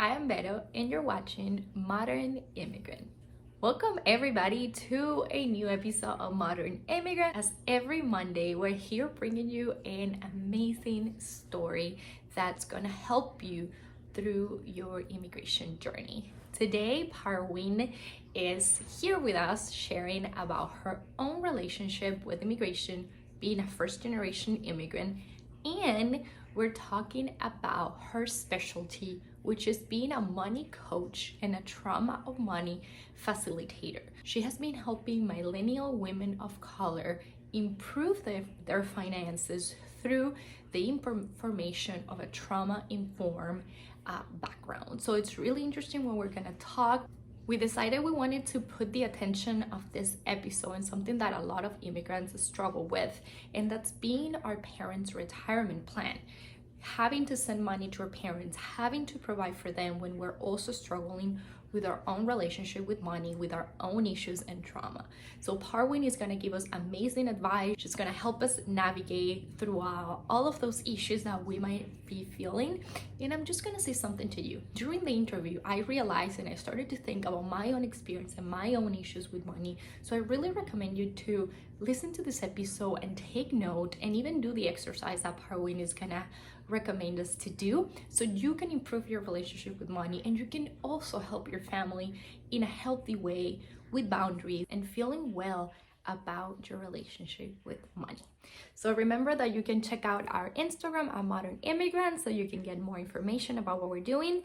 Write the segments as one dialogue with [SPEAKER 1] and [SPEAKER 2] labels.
[SPEAKER 1] I am Beto, and you're watching Modern Immigrant. Welcome, everybody, to a new episode of Modern Immigrant. As every Monday, we're here bringing you an amazing story that's going to help you through your immigration journey. Today, Parween is here with us sharing about her own relationship with immigration, being a first generation immigrant, and we're talking about her specialty, which is being a money coach and a trauma of money facilitator. She has been helping millennial women of color improve their finances through the information of a trauma-informed background. So it's really interesting when we're gonna talk. We decided we wanted to put the attention of this episode on something that a lot of immigrants struggle with, and that's being our parents' retirement plan. Having to send money to our parents, having to provide for them when we're also struggling with our own relationship with money, with our own issues and trauma. So Parween is gonna give us amazing advice. She's gonna help us navigate through all of those issues that we might be feeling. And I'm just gonna say something to you. During the interview, I realized and I started to think about my own experience and my own issues with money. So I really recommend you to listen to this episode and take note and even do the exercise that Parween is gonna recommend us to do so you can improve your relationship with money and you can also help your family in a healthy way with boundaries and feeling well about your relationship with money. So remember that you can check out our Instagram at Modern Immigrant so you can get more information about what we're doing.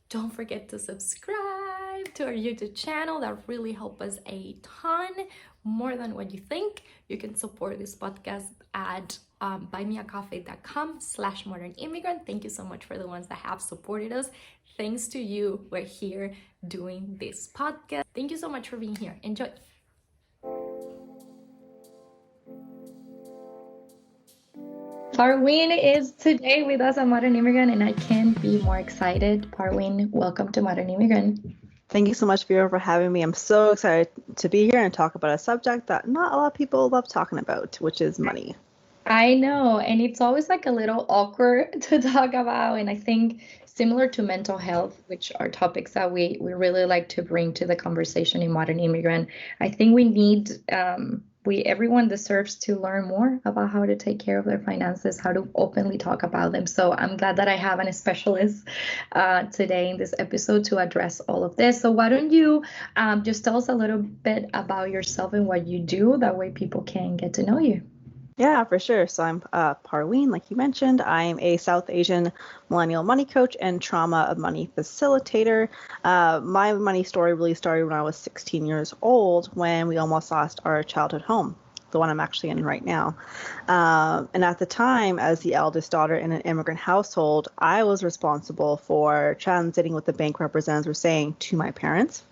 [SPEAKER 1] Don't forget to subscribe to our YouTube channel. That really helps us a ton, more than what you think. You can support this podcast at buymeacoffee.com/modernimmigrant. Thank you so much for the ones that have supported us. Thanks to you, we're here doing this podcast. Thank you so much for being here. Enjoy. Parween is today with us at Modern Immigrant, and I can't be more excited. Parween, welcome to Modern Immigrant.
[SPEAKER 2] Thank you so much, Vera, for having me. I'm so excited to be here and talk about a subject that not a lot of people love talking about, which is money.
[SPEAKER 1] I know, and it's always like a little awkward to talk about, and I think similar to mental health, which are topics that we really like to bring to the conversation in Modern Immigrant. I think we need everyone deserves to learn more about how to take care of their finances, how to openly talk about them. So I'm glad that I have a specialist today in this episode to address all of this. So why don't you just tell us a little bit about yourself and what you do? That way people can get to know you.
[SPEAKER 2] Yeah, for sure. So I'm Parween, like you mentioned. I'm a South Asian millennial money coach and trauma of money facilitator. My money story really started when I was 16 years old when we almost lost our childhood home, the one I'm actually in right now. And at the time, as the eldest daughter in an immigrant household, I was responsible for transiting what the bank representatives were saying to my parents.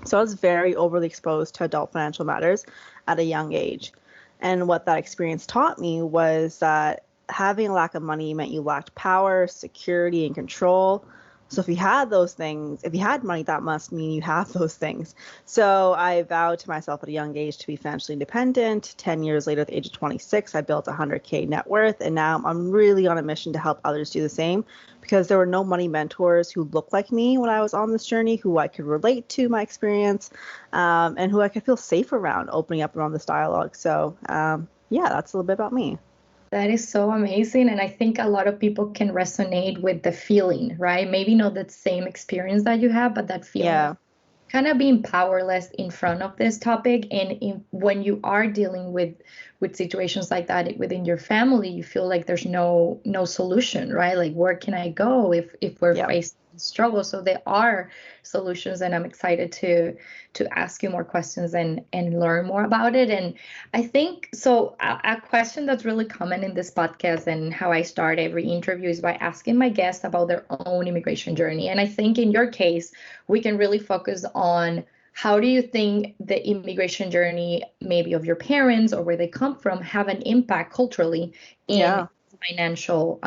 [SPEAKER 2] So I was very overly exposed to adult financial matters at a young age. And what that experience taught me was that having a lack of money meant you lacked power, security, and control. So if you had those things, if you had money, that must mean you have those things. So I vowed to myself at a young age to be financially independent. 10 years later, at the age of 26, I built a 100K net worth. And now I'm really on a mission to help others do the same because there were no money mentors who looked like me when I was on this journey, who I could relate to my experience, and who I could feel safe around opening up around this dialogue. So yeah, that's a little bit about me.
[SPEAKER 1] That is so amazing. And I think a lot of people can resonate with the feeling, right? Maybe not that same experience that you have, but that feeling of kind of being powerless in front of this topic. And when you are dealing with situations like that within your family, you feel like there's no solution, right? Like, where can I go if we're facing struggle? So there are solutions, and I'm excited to ask you more questions and learn more about it. And I think so a question that's really common in this podcast and how I start every interview is by asking my guests about their own immigration journey. And I think in your case, we can really focus on how do you think the immigration journey, maybe of your parents or where they come from, have an impact culturally in financial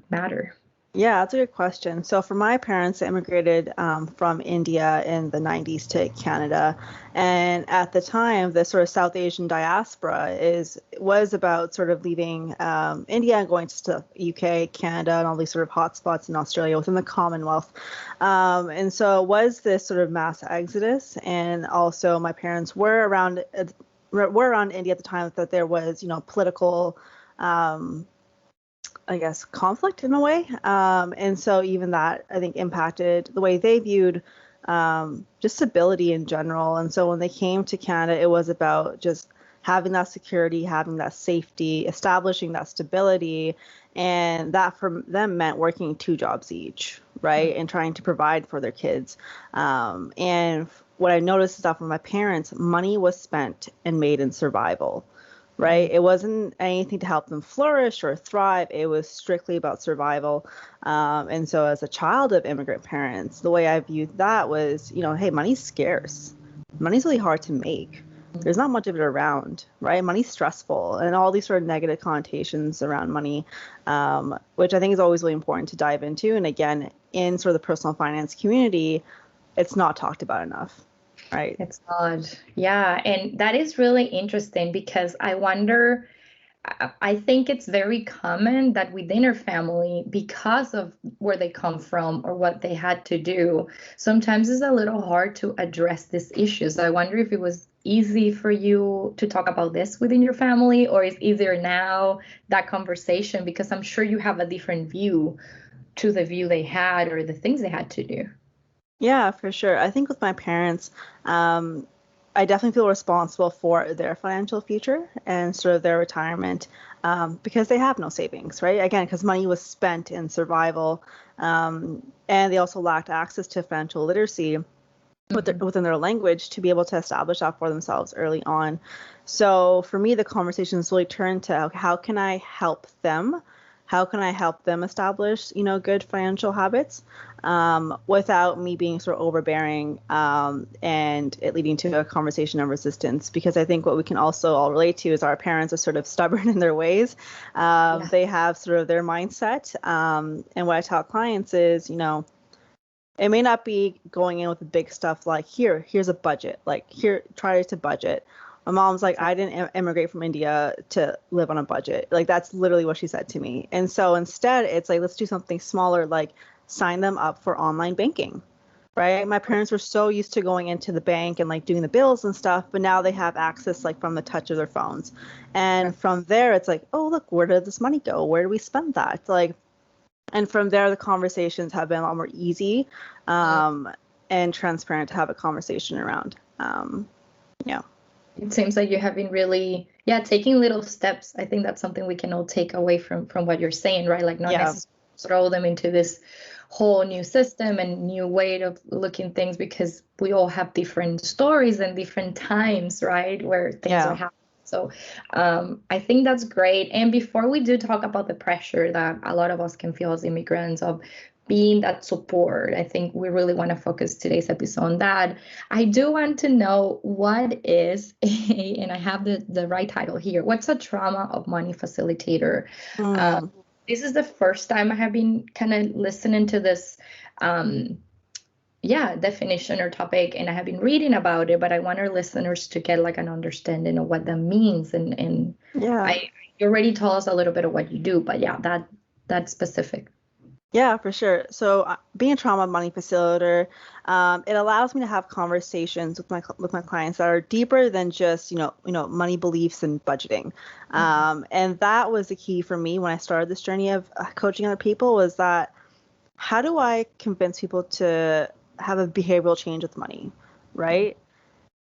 [SPEAKER 1] matter?
[SPEAKER 2] Yeah, that's a good question. So for my parents, they immigrated from India in the 90s to Canada, and at the time, the sort of South Asian diaspora is was about sort of leaving India and going to UK, Canada, and all these sort of hotspots in Australia within the Commonwealth. And so it was this sort of mass exodus, and also my parents were around India at the time that there was, political. Um, I guess, conflict in a way. And so even that, I think, impacted the way they viewed just stability in general. And so when they came to Canada, it was about just having that security, having that safety, establishing that stability. And that for them meant working two jobs each, right? And trying to provide for their kids. And what I noticed is that for my parents, money was spent and made in survival, right? It wasn't anything to help them flourish or thrive. It was strictly about survival. And so as a child of immigrant parents, the way I viewed that was, hey, money's scarce. Money's really hard to make. There's not much of it around, right? Money's stressful and all these sort of negative connotations around money, which I think is always really important to dive into. And again, in sort of the personal finance community, it's not talked about enough. Right.
[SPEAKER 1] It's odd. Yeah. And that is really interesting because I wonder, I think it's very common that within our family, because of where they come from or what they had to do, sometimes it's a little hard to address these issues. I wonder if it was easy for you to talk about this within your family, or is easier now, that conversation, because I'm sure you have a different view to the view they had or the things they had to do.
[SPEAKER 2] Yeah, for sure. I think with my parents, I definitely feel responsible for their financial future and sort of their retirement because they have no savings, right? Again, because money was spent in survival, and they also lacked access to financial literacy within their language to be able to establish that for themselves early on. So for me, the conversations really turned to how can I help them? How can I help them establish, good financial habits without me being sort of overbearing and it leading to a conversation of resistance? Because I think what we can also all relate to is our parents are sort of stubborn in their ways.
[SPEAKER 1] Yeah.
[SPEAKER 2] They have sort of their mindset. And what I tell clients is, it may not be going in with the big stuff like here's a budget, like here, try to budget. My mom's like, I didn't immigrate from India to live on a budget. Like that's literally what she said to me. And so instead it's like, let's do something smaller, like sign them up for online banking, right? My parents were so used to going into the bank and like doing the bills and stuff, but now they have access like from the touch of their phones. And from there, it's like, oh, look, where did this money go? Where do we spend that? Like, and from there, the conversations have been a lot more easy and transparent to have a conversation around. Yeah.
[SPEAKER 1] It seems like you have been really, taking little steps. I think that's something we can all take away from what you're saying, right? Like not necessarily throw them into this whole new system and new way of looking things, because we all have different stories and different times, right, where things are happening. So I think that's great. And before we do talk about the pressure that a lot of us can feel as immigrants of being that support, I think we really want to focus today's episode on that. I do want to know what is and I have the right title here. What's a trauma of money facilitator? This is the first time I have been kind of listening to this definition or topic, and I have been reading about it, but I want our listeners to get like an understanding of what that means. And you already told us a little bit of what you do, but that's specific.
[SPEAKER 2] Yeah, for sure. So being a trauma money facilitator, it allows me to have conversations with my clients that are deeper than just money beliefs and budgeting. And that was the key for me when I started this journey of coaching other people, was that how do I convince people to have a behavioral change with money, right?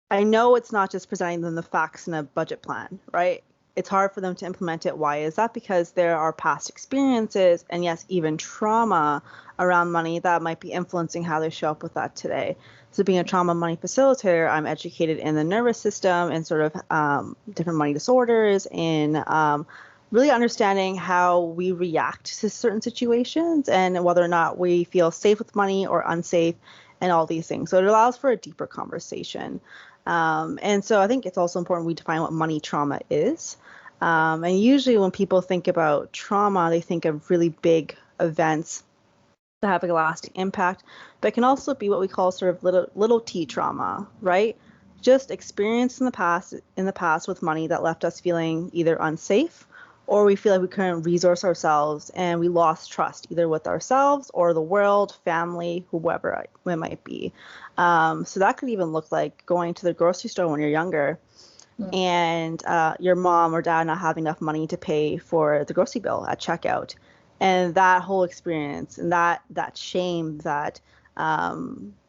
[SPEAKER 2] I know it's not just presenting them the facts in a budget plan, right? It's hard for them to implement it. Why is that? Because there are past experiences and yes, even trauma around money that might be influencing how they show up with that today. So being a trauma money facilitator, I'm educated in the nervous system and sort of different money disorders and really understanding how we react to certain situations and whether or not we feel safe with money or unsafe and all these things. So it allows for a deeper conversation. And so I think it's also important we define what money trauma is. And usually when people think about trauma, they think of really big events that have a lasting impact, but it can also be what we call sort of little t trauma, right? Just experience in the past with money that left us feeling either unsafe, or we feel like we couldn't resource ourselves and we lost trust either with ourselves or the world, family, whoever it might be. So that could even look like going to the grocery store when you're younger and your mom or dad not having enough money to pay for the grocery bill at checkout. And that whole experience and that shame, that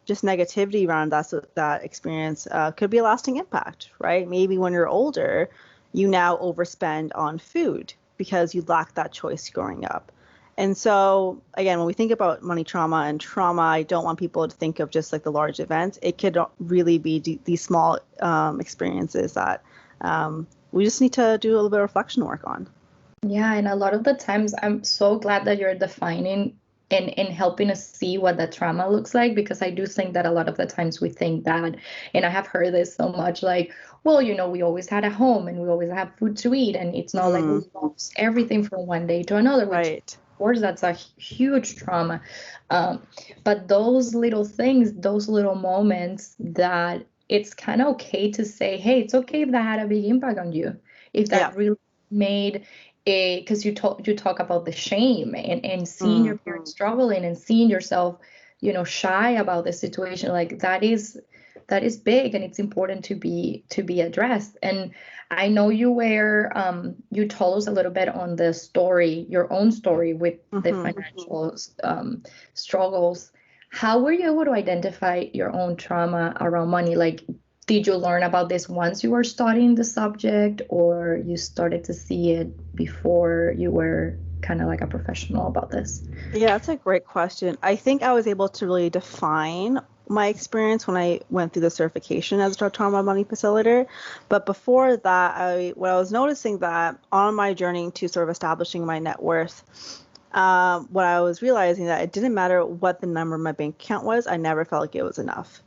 [SPEAKER 2] just negativity around that experience could be a lasting impact, right? Maybe when you're older, you now overspend on food because you lack that choice growing up. And so, again, when we think about money trauma and trauma, I don't want people to think of just like the large events. It could really be these small experiences that we just need to do a little bit of reflection work on.
[SPEAKER 1] Yeah, and a lot of the times I'm so glad that you're defining and helping us see what that trauma looks like, because I do think that a lot of the times we think that, and I have heard this so much, like, well, we always had a home and we always have food to eat, and it's not like we lost everything from one day to another, which
[SPEAKER 2] Right.
[SPEAKER 1] of course that's a huge trauma. But those little things, those little moments that it's kind of okay to say, hey, it's okay if that had a big impact on you, if that really made because you talk about the shame and seeing your parents struggling and seeing yourself, shy about the situation, like that is big, and it's important to be addressed. And I know you told us a little bit on the story, your own story with the financial struggles. How were you able to identify your own trauma around money? Like, did you learn about this once you were studying the subject, or you started to see it before you were kind of like a professional about this?
[SPEAKER 2] Yeah, that's a great question. I think I was able to really define my experience when I went through the certification as a trauma money facilitator. But before that, what I was noticing that on my journey to sort of establishing my net worth, what I was realizing that it didn't matter what the number of my bank account was, I never felt like it was enough.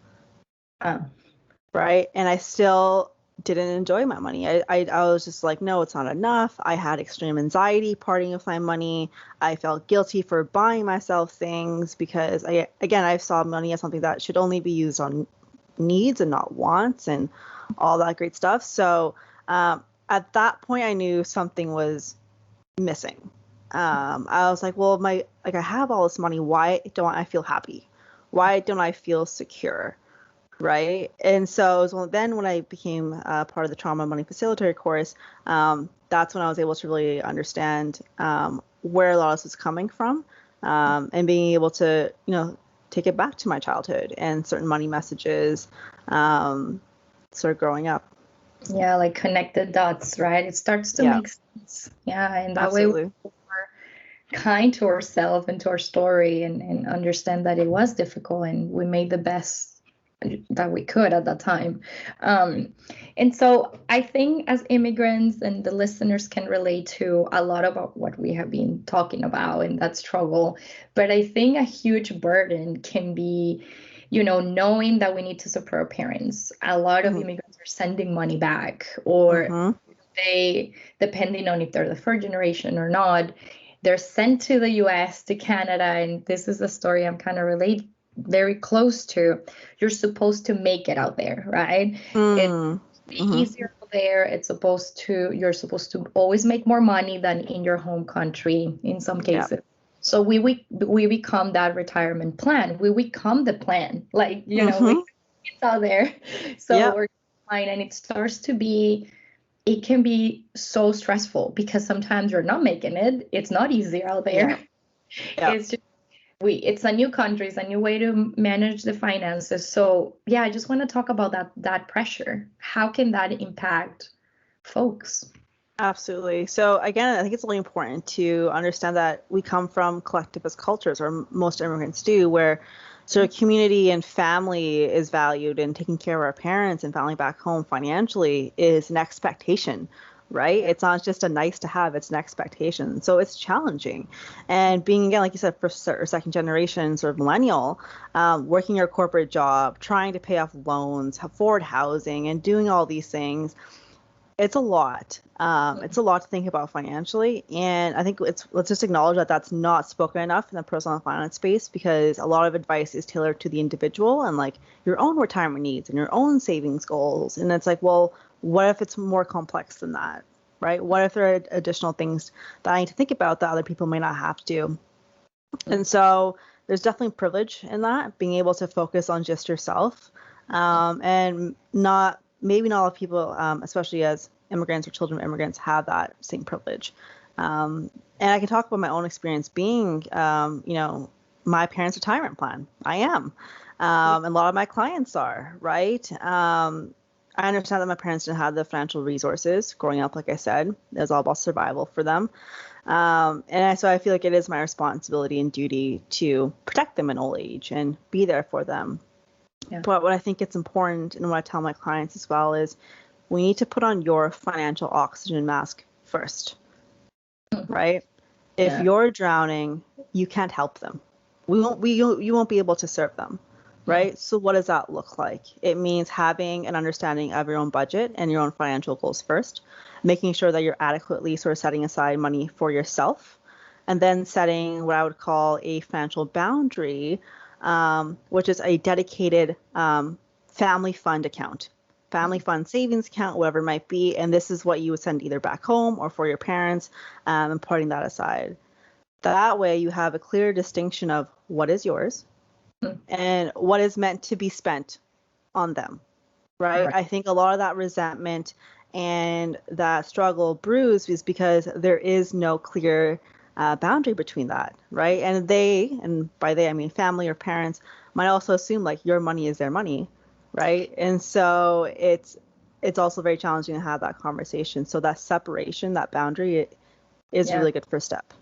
[SPEAKER 2] Right. And I still didn't enjoy my money. I was just like, no, it's not enough. I had extreme anxiety parting with my money. I felt guilty for buying myself things because I saw money as something that should only be used on needs and not wants and all that great stuff. So at that point, I knew something was missing. I was like, well, I have all this money. Why don't I feel happy? Why don't I feel secure? Right. And so then when I became part of the trauma money facilitator course, that's when I was able to really understand where a lot of this was coming from, and being able to, take it back to my childhood and certain money messages, sort of growing up.
[SPEAKER 1] Yeah, like connect the dots, right? It starts to make sense. Yeah, and that
[SPEAKER 2] Absolutely.
[SPEAKER 1] way we're kind to ourselves and to our story, and understand that it was difficult and we made the best that we could at that time. And so I think as immigrants, and the listeners can relate to a lot about what we have been talking about and that struggle. But I think a huge burden can be, knowing that we need to support our parents. A lot of immigrants are sending money back, or they, depending on if they're the third generation or not, they're sent to the US, to Canada. And this is a story I'm kind of related very close to. You're supposed to make it out there, right? It's easier out there. You're supposed to always make more money than in your home country in some cases. So we become that retirement plan. We become the plan, like, it's out there. So we're fine. And it starts to be, it can be so stressful because sometimes you're not making it. It's not easy out there. It's just, it's a new country, it's a new way to manage the finances. So yeah, I just want to talk about that pressure. How can that impact folks?
[SPEAKER 2] Absolutely. So again, I think it's really important to understand that we come from collectivist cultures, or most immigrants do, where sort of community and family is valued, and taking care of our parents and family back home financially is an expectation. Right? It's not just a nice to have, it's an expectation. So it's challenging. And being, again, like you said, first or second generation sort of millennial, working your corporate job, trying to pay off loans, afford housing, and doing all these things, It's a lot. It's a lot to think about financially, and I think let's just acknowledge that that's not spoken enough in the personal finance space, because a lot of advice is tailored to the individual and like your own retirement needs and your own savings goals. And it's like, well, what if it's more complex than that, right? What if there are additional things that I need to think about that other people may not have to? And so there's definitely privilege in that, being able to focus on just yourself, and maybe not all people, especially as immigrants or children of immigrants, have that same privilege. And I can talk about my own experience being, my parents' retirement plan. I am. And a lot of my clients are, right? I understand that my parents didn't have the financial resources growing up. Like I said, it was all about survival for them. So I feel like it is my responsibility and duty to protect them in old age and be there for them. Yeah. But what I think it's important, and what I tell my clients as well, is we need to put on your financial oxygen mask first, right? If you're drowning, you can't help them. You won't be able to serve them, right? So what does that look like? It means having an understanding of your own budget and your own financial goals first, making sure that you're adequately sort of setting aside money for yourself, and then setting what I would call a financial boundary, which is a dedicated family fund account, family fund savings account, whatever it might be. And this is what you would send either back home or for your parents, and putting that aside. That way you have a clear distinction of what is yours and what is meant to be spent on them, right? I think a lot of that resentment and that struggle brews is because there is no clear boundary between that, right? And by they I mean family or parents, might also assume like your money is their money, right? And so it's also very challenging to have that conversation. So that separation, that boundary, is a really good first step.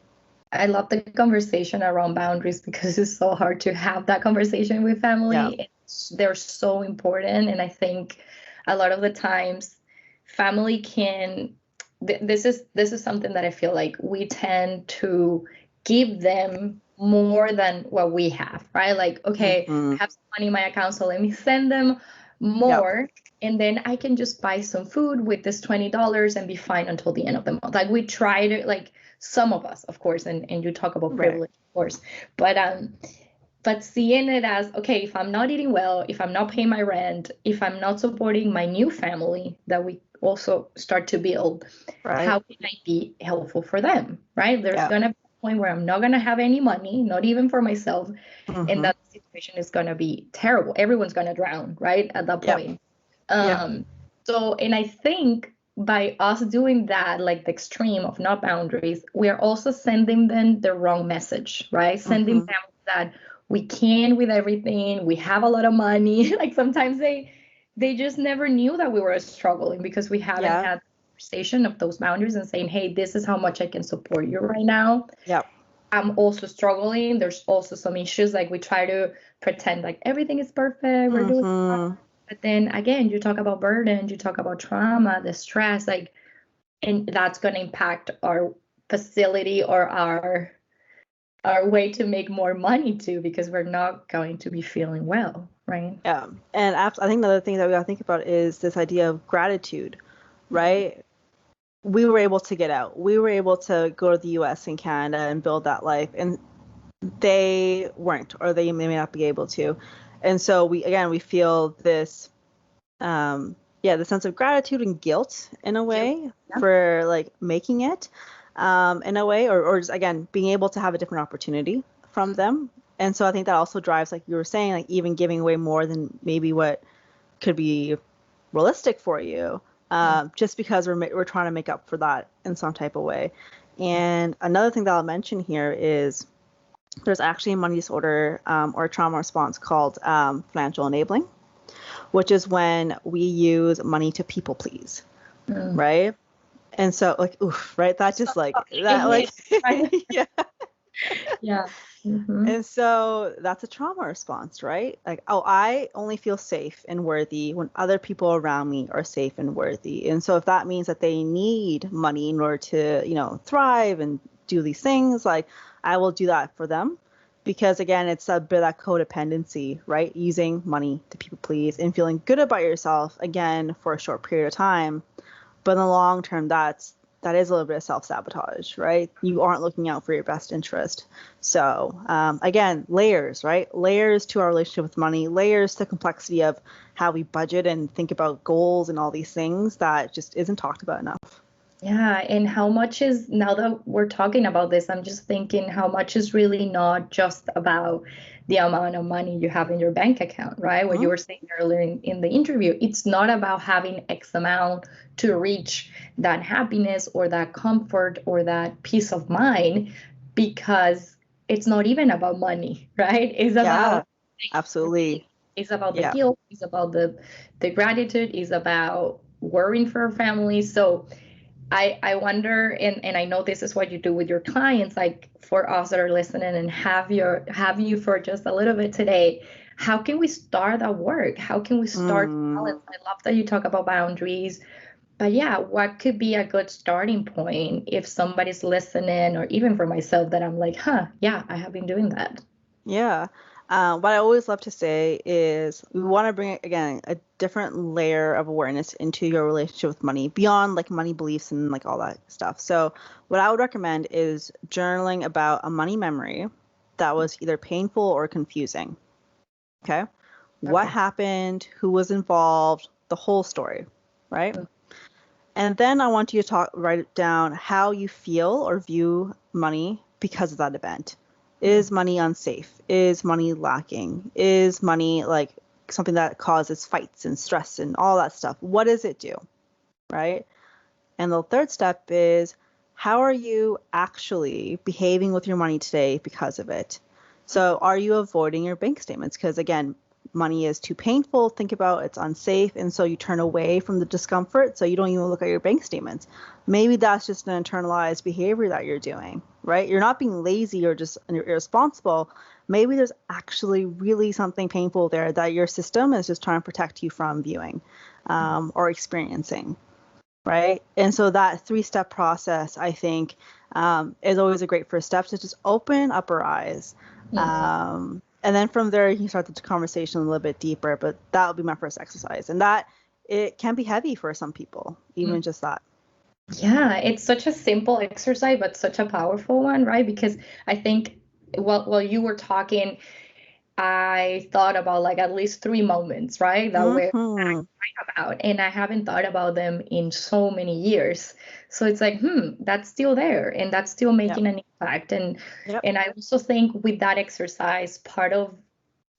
[SPEAKER 1] I love the conversation around boundaries, because it's so hard to have that conversation with family. Yeah. They're so important. And I think a lot of the times family can, this is something that I feel like we tend to give them more than what we have, right? Like, okay, I have some money in my account, so let me send them more. And then I can just buy some food with this $20 and be fine until the end of the month. Like, we try to, like, some of us, of course, and you talk about privilege, of course, but seeing it as, okay, if I'm not eating well, if I'm not paying my rent, if I'm not supporting my new family that we also start to build, how can I be helpful for them, right? There's going to be a point where I'm not going to have any money, not even for myself, and that situation is going to be terrible. Everyone's going to drown, right, at that point. So, and I think by us doing that, like the extreme of not boundaries, we are also sending them the wrong message, right? Sending them that we can with everything, we have a lot of money. Like, sometimes they just never knew that we were struggling because we haven't had the conversation of those boundaries and saying, hey, this is how much I can support you right now. I'm also struggling. There's also some issues. Like, we try to pretend like everything is perfect, we're doing fine. But then again, you talk about burden, you talk about trauma, the stress, like, and that's going to impact our facility or our way to make more money too, because we're not going to be feeling well, right?
[SPEAKER 2] Yeah. And I think another thing that we got to think about is this idea of gratitude, right? We were able to get out. We were able to go to the US and Canada and build that life, and they weren't, or they may not be able to. And so we feel this, the sense of gratitude and guilt in a way for like making it, in a way, or just, again, being able to have a different opportunity from them. And so I think that also drives, like you were saying, like even giving away more than maybe what could be realistic for you, just because we're trying to make up for that in some type of way. And another thing that I'll mention here is there's actually a money disorder or trauma response called financial enabling, which is when we use money to people please, right? And so, like, oof, right? That's just like that, like, yeah. And so that's a trauma response, right? Like, oh, I only feel safe and worthy when other people around me are safe and worthy. And so if that means that they need money in order to, thrive and do these things, like, I will do that for them, because again, it's a bit of that codependency, right? Using money to people please and feeling good about yourself, again, for a short period of time, But in the long term, that is a little bit of self-sabotage, right? You aren't looking out for your best interest. So again, layers, right? Layers to our relationship with money, layers to complexity of how we budget and think about goals and all these things that just isn't talked about enough.
[SPEAKER 1] Yeah, and how much is, now that we're talking about this, I'm just thinking how much is really not just about the amount of money you have in your bank account, right? What you were saying earlier in the interview, it's not about having X amount to reach that happiness or that comfort or that peace of mind, because it's not even about money, right? It's
[SPEAKER 2] Yeah,
[SPEAKER 1] about
[SPEAKER 2] absolutely.
[SPEAKER 1] it's about the
[SPEAKER 2] Yeah.
[SPEAKER 1] guilt, it's about the gratitude, it's about worrying for our family. So I wonder, and I know this is what you do with your clients, like for us that are listening and have you for just a little bit today, how can we start that work? How can we start balance? I love that you talk about boundaries, but yeah, what could be a good starting point if somebody's listening, or even for myself that I'm like, yeah, I have been doing that.
[SPEAKER 2] Yeah. What I always love to say is we want to bring, again, a different layer of awareness into your relationship with money beyond like money beliefs and like all that stuff. So what I would recommend is journaling about a money memory that was either painful or confusing. Okay. What
[SPEAKER 1] Okay.
[SPEAKER 2] happened? Who was involved? The whole story, right? And then I want you to write down how you feel or view money because of that event. Is money unsafe? Is money lacking? Is money like something that causes fights and stress and all that stuff? What does it do? Right? And the third step is how are you actually behaving with your money today because of it? So are you avoiding your bank statements? Because again, money is too painful. Think about it's unsafe. And so you turn away from the discomfort. So you don't even look at your bank statements. Maybe that's just an internalized behavior that you're doing, right? You're not being lazy or just irresponsible. Maybe there's actually really something painful there that your system is just trying to protect you from viewing or experiencing. Right. And so that 3-step process, I think, is always a great first step to just open up our eyes. And then from there, you can start the conversation a little bit deeper. But that would be my first exercise. And that it can be heavy for some people, even just that.
[SPEAKER 1] Yeah, it's such a simple exercise, but such a powerful one, right? Because I think while you were talking, I thought about like at least 3 moments, right? That we're
[SPEAKER 2] Mm-hmm.
[SPEAKER 1] about, and I haven't thought about them in so many years. So it's like, that's still there, and that's still
[SPEAKER 2] Yep.
[SPEAKER 1] making an impact.
[SPEAKER 2] Yep.
[SPEAKER 1] And I also think with that exercise, part of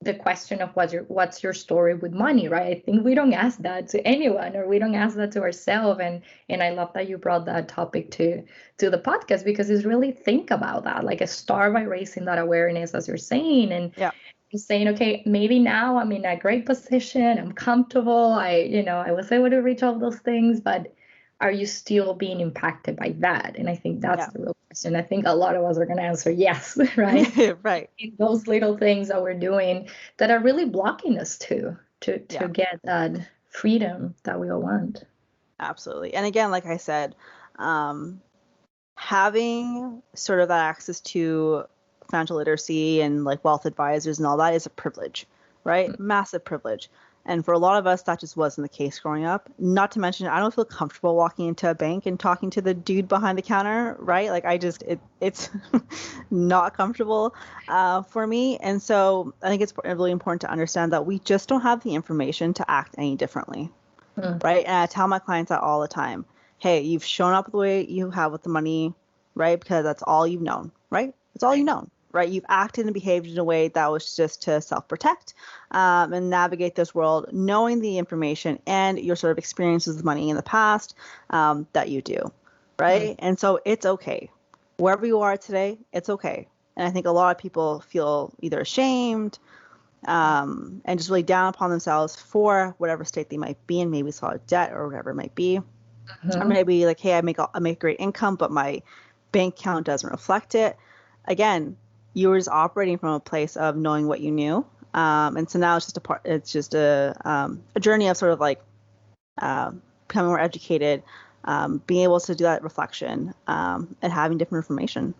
[SPEAKER 1] the question of what's your story with money, right? I think we don't ask that to anyone, or we don't ask that to ourselves. And I love that you brought that topic to the podcast, because it's really think about that, like a start by raising that awareness, as you're saying, and
[SPEAKER 2] Yep.
[SPEAKER 1] saying, okay, maybe now I'm in a great position, I'm comfortable, I was able to reach all those things, but are you still being impacted by that? And I think that's
[SPEAKER 2] Yep.
[SPEAKER 1] the real question. I think a lot of us are going to answer yes, right?
[SPEAKER 2] Right.
[SPEAKER 1] In those little things that we're doing that are really blocking us to
[SPEAKER 2] Yeah.
[SPEAKER 1] get that freedom that we all want.
[SPEAKER 2] Absolutely. And again, like I said, having sort of that access to financial literacy and like wealth advisors and all that is a privilege, right? Massive privilege. And for a lot of us, that just wasn't the case growing up. Not to mention, I don't feel comfortable walking into a bank and talking to the dude behind the counter, right? Like it's not comfortable for me. And so I think it's really important to understand that we just don't have the information to act any differently, right? And I tell my clients that all the time. Hey, you've shown up the way you have with the money, right? Because that's all you've known, right? It's all you've known, right? You've acted and behaved in a way that was just to self-protect and navigate this world, knowing the information and your sort of experiences with money in the past that you do, right? And so it's okay. Wherever you are today, it's okay. And I think a lot of people feel either ashamed, and just really down upon themselves for whatever state they might be in, maybe it's a lot of debt or whatever it might be. Or maybe like, hey, I make great income, but my bank account doesn't reflect it. Again, you were just operating from a place of knowing what you knew, and so now it's just a journey of sort of like becoming more educated, being able to do that reflection, and having different information.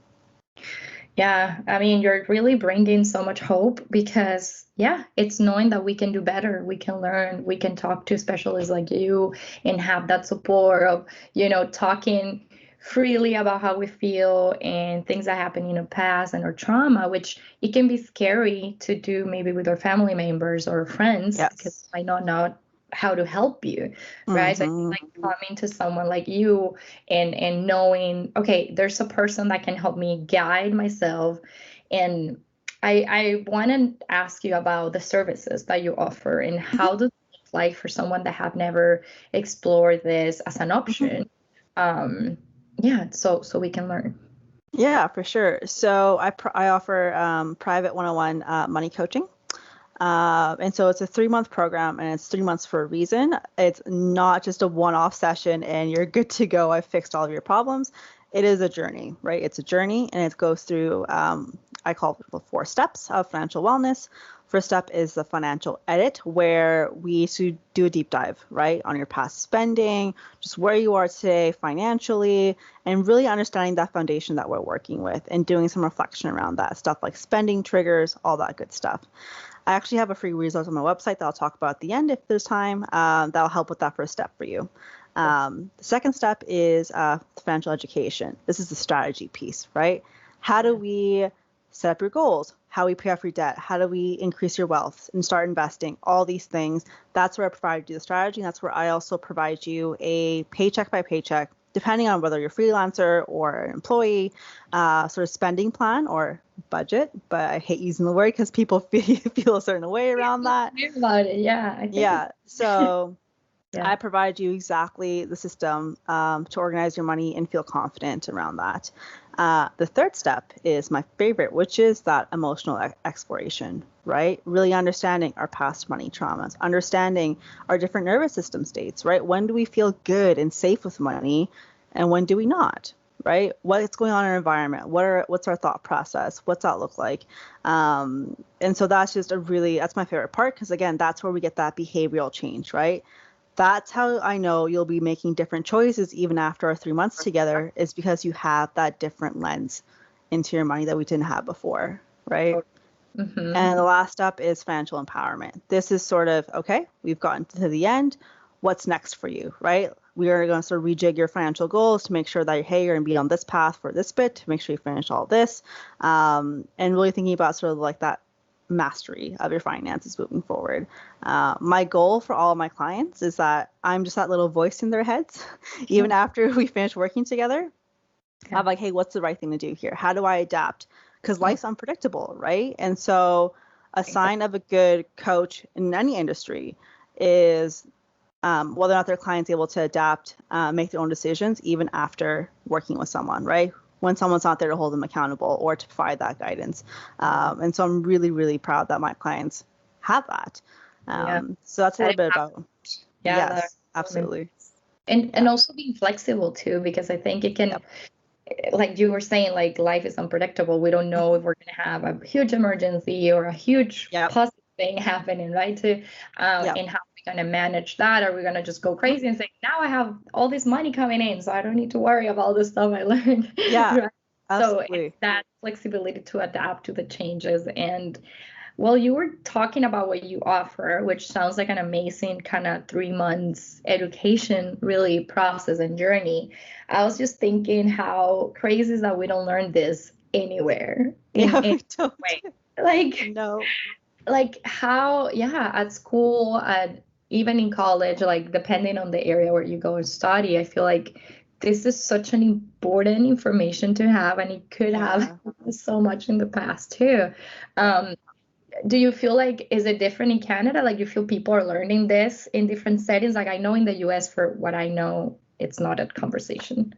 [SPEAKER 1] Yeah, I mean, you're really bringing so much hope because, yeah, it's knowing that we can do better, we can learn, we can talk to specialists like you and have that support of, talking freely about how we feel and things that happen in the past and our trauma, which it can be scary to do maybe with our family members or friends because
[SPEAKER 2] Yes.
[SPEAKER 1] they might not know how to help you, right? So I think
[SPEAKER 2] Mm-hmm.
[SPEAKER 1] like coming to someone like you and knowing, okay, there's a person that can help me guide myself. And I want to ask you about the services that you offer and how does it look like for someone that have never explored this as an
[SPEAKER 2] Mm-hmm.
[SPEAKER 1] option. um yeah, so we can learn.
[SPEAKER 2] Yeah, for sure. So I offer private one-on-one money coaching. And so it's a 3-month program and it's 3 months for a reason. It's not just a one-off session and you're good to go. I've fixed all of your problems. It is a journey, right? It's a journey and it goes through, I call it the 4 steps of financial wellness. First step is the financial edit, where we should do a deep dive, right, on your past spending, just where you are today financially, and really understanding that foundation that we're working with and doing some reflection around that stuff like spending triggers, all that good stuff. I actually have a free resource on my website that I'll talk about at the end if there's time. That'll help with that first step for you. The second step is financial education. This is the strategy piece, right? How do we set up your goals? How do we pay off your debt? How do we increase your wealth and start investing? All these things. That's where I provide you the strategy. And that's where I also provide you a paycheck by paycheck, depending on whether you're a freelancer or an employee, sort of spending plan or budget. But I hate using the word because people feel a certain way around that.
[SPEAKER 1] Hear about it, yeah, I think
[SPEAKER 2] Yeah. So
[SPEAKER 1] yeah.
[SPEAKER 2] I provide you exactly the system to organize your money and feel confident around that. The third step is my favorite, which is that emotional exploration, right? Really understanding our past money traumas, understanding our different nervous system states, right? When do we feel good and safe with money and when do we not? Right? What's going on in our environment? What's our thought process? What's that look like? And so that's my favorite part because again, that's where we get that behavioral change, right? That's how I know you'll be making different choices even after our 3 months together, is because you have that different lens into your money that we didn't have before, right?
[SPEAKER 1] Mm-hmm.
[SPEAKER 2] And the last step is financial empowerment. This is sort of, okay, we've gotten to the end. What's next for you, right? We are going to sort of rejig your financial goals to make sure that, hey, you're going to be on this path for this bit, to make sure you finish all this. And really thinking about sort of like that mastery of your finances moving forward. My goal for all of my clients is that I'm just that little voice in their heads, even after we finish working together.
[SPEAKER 1] Yeah.
[SPEAKER 2] I'm like, hey, what's the right thing to do here? How do I adapt? Because life's unpredictable, right? And so a sign of a good coach in any industry is whether or not their client's able to adapt, make their own decisions, even after working with someone, right? When someone's not there to hold them accountable or to provide that guidance. And so I'm really, really proud that my clients have that.
[SPEAKER 1] Yeah.
[SPEAKER 2] So that's a
[SPEAKER 1] That
[SPEAKER 2] little bit about,
[SPEAKER 1] Yeah, that
[SPEAKER 2] yes, absolutely.
[SPEAKER 1] and
[SPEAKER 2] Yeah.
[SPEAKER 1] also being flexible too, because I think it can,
[SPEAKER 2] Yep.
[SPEAKER 1] like you were saying, like life is unpredictable. We don't know if we're gonna have a huge emergency or a huge
[SPEAKER 2] Yep.
[SPEAKER 1] positive thing happening, right? To
[SPEAKER 2] Yep.
[SPEAKER 1] and how are we gonna manage that? Are we gonna just go crazy and say, now I have all this money coming in, so I don't need to worry about all the stuff I learned,
[SPEAKER 2] Yeah,
[SPEAKER 1] right? So it's
[SPEAKER 2] absolutely.
[SPEAKER 1] that flexibility to adapt to the changes. And well, you were talking about what you offer, which sounds like an amazing kind of 3 months education, really, process and journey. I was just thinking how crazy is that we don't learn this anywhere
[SPEAKER 2] Yeah,
[SPEAKER 1] in
[SPEAKER 2] we don't.
[SPEAKER 1] way. Like,
[SPEAKER 2] No.
[SPEAKER 1] like how, yeah, at school, at even in college, like depending on the area where you go and study, I feel like this is such an important information to have, and it could have
[SPEAKER 2] Yeah.
[SPEAKER 1] so much in the past too.
[SPEAKER 2] Yeah.
[SPEAKER 1] Um, do you feel like is it different in Canada? Like you feel people are learning this in different settings? Like I know in the US, for what I know, it's not a conversation.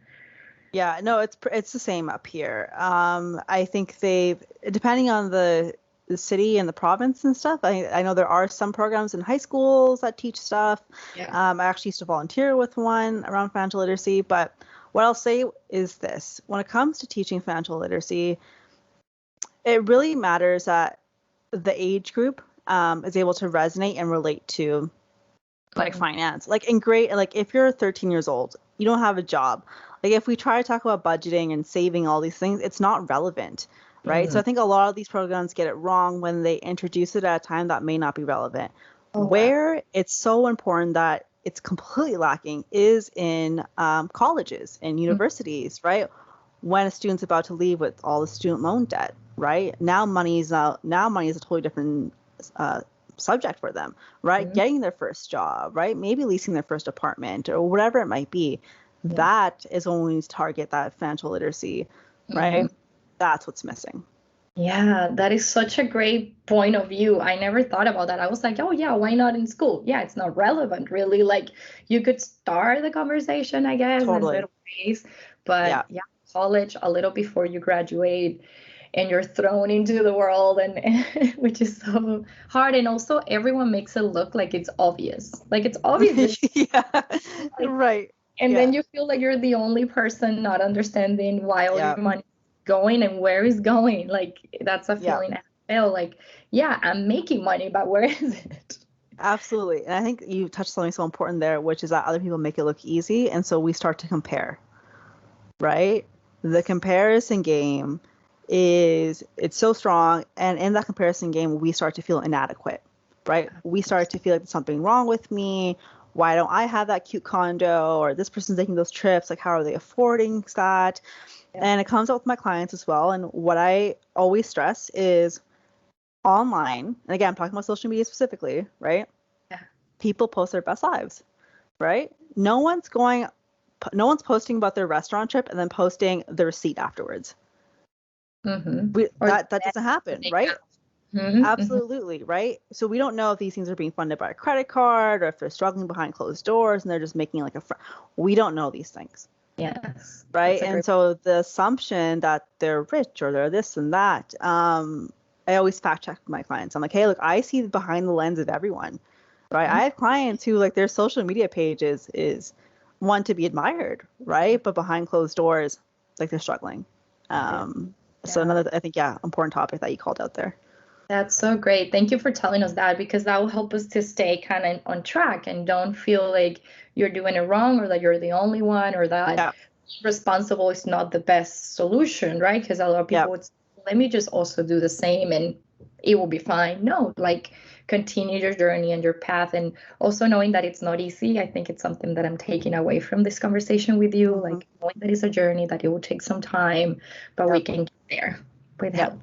[SPEAKER 2] Yeah, no, it's the same up here. I think depending on the city and the province and stuff. I know there are some programs in high schools that teach stuff.
[SPEAKER 1] Yeah.
[SPEAKER 2] I actually used to volunteer with one around financial literacy, but what I'll say is this: when it comes to teaching financial literacy, it really matters that the age group is able to resonate and relate to like
[SPEAKER 1] Mhm.
[SPEAKER 2] finance. Like in grade, like if you're 13 years old, you don't have a job. Like if we try to talk about budgeting and saving all these things, it's not relevant. right? So I think a lot of these programs get it wrong when they introduce it at a time that may not be relevant.
[SPEAKER 1] Oh, wow.
[SPEAKER 2] Where it's so important that it's completely lacking is in colleges and universities, right? When a student's about to leave with all the student loan debt, right? Now money is a totally different subject for them, right? Getting their first job, right? Maybe leasing their first apartment or whatever it might be. That is when we need to target that financial literacy, right? That's what's missing.
[SPEAKER 1] Yeah, that is such a great point of view. I never thought about that. I was like, oh yeah, why not in school? Yeah, it's not relevant really. Like you could start the conversation, I guess, in little ways. But yeah, college a little before you graduate and you're thrown into the world and which is so hard. And also everyone makes it look like it's obvious. Like it's obvious.
[SPEAKER 2] Right.
[SPEAKER 1] And then you feel like you're the only person not understanding why all your money going and where is going. Like that's a feeling I feel like, yeah, I'm making money, but where is it?
[SPEAKER 2] Absolutely. And I think you touched something so important there, which is that other people make it look easy. And so we start to compare, right? The comparison game it's so strong. And in that comparison game, we start to feel inadequate, right? We start to feel like there's something wrong with me. Why don't I have that cute condo? Or this person's taking those trips. Like, how are they affording that? And it comes up with my clients as well. And what I always stress is online, and again, I'm talking about social media specifically, right? Yeah. People post their best lives, right? No one's posting about their restaurant trip and then posting the receipt afterwards. That doesn't happen, right? Absolutely, right? So we don't know if these things are being funded by a credit card or if they're struggling behind closed doors and they're just making like we don't know these things.
[SPEAKER 1] Yes.
[SPEAKER 2] Right. And so the assumption that they're rich or they're this and that, I always fact check my clients. I'm like, hey, look, I see behind the lens of everyone, right? I have clients who like their social media pages is one to be admired, right? But behind closed doors, like they're struggling. So another, I think, important topic that you called out there.
[SPEAKER 1] That's so great. Thank you for telling us that because that will help us to stay kind of on track and don't feel like you're doing it wrong or that you're the only one or that responsible is not the best solution, right? Because a lot of people would say, let me just also do the same and it will be fine. No, like continue your journey and your path. And also knowing that it's not easy. I think it's something that I'm taking away from this conversation with you, like knowing that it's a journey, that it will take some time, but we can get there with help.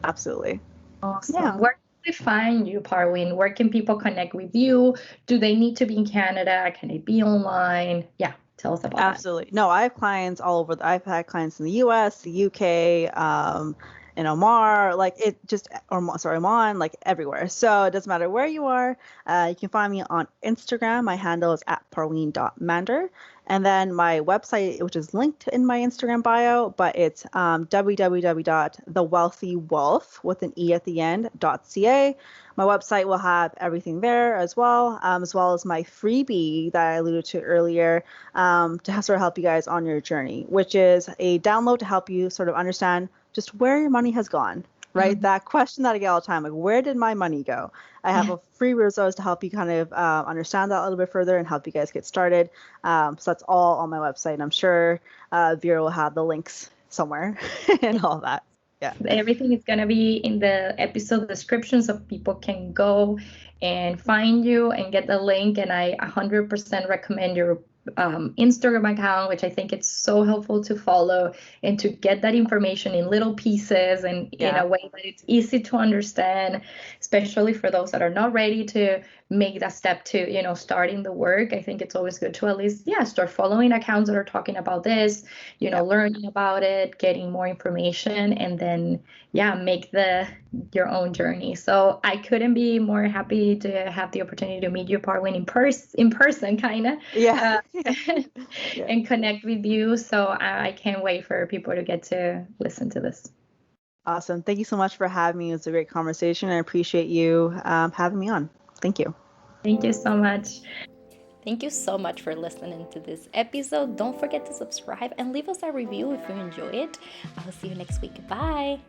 [SPEAKER 2] Absolutely.
[SPEAKER 1] Awesome. Yeah. Where can they find you, Parween? Where can people connect with you? Do they need to be in Canada? Can it be online? Yeah, tell us about that.
[SPEAKER 2] Absolutely. No, I have clients all over. I've had clients in the US, the UK, in Oman, like it just, Oman, like everywhere. So it doesn't matter where you are. You can find me on Instagram. My handle is @parween.mander. And then my website, which is linked in my Instagram bio, but it's www.thewealthywolf with an E at the end.ca. My website will have everything there as well as my freebie that I alluded to earlier to sort of help you guys on your journey, which is a download to help you sort of understand just where your money has gone, right? That question that I get all the time, like, where did my money go? I have a free resource to help you kind of understand that a little bit further and help you guys get started. So that's all on my website. And I'm sure Vera will have the links somewhere and all that. Yeah.
[SPEAKER 1] Everything is going to be in the episode description so people can go and find you and get the link. And I 100% recommend your Instagram account, which I think it's so helpful to follow and to get that information in little pieces and in a way that it's easy to understand, especially for those that are not ready to make that step to, starting the work. I think it's always good to at least, start following accounts that are talking about this, learning about it, getting more information, and then, make your own journey. So I couldn't be more happy to have the opportunity to meet you, Parween, in person, kind of. And connect with you. So I can't wait for people to get to listen to this.
[SPEAKER 2] Awesome. Thank you so much for having me. It was a great conversation. I appreciate you having me on. Thank you.
[SPEAKER 1] Thank you so much. Thank you so much for listening to this episode. Don't forget to subscribe and leave us a review if you enjoy it. I'll see you next week. Bye.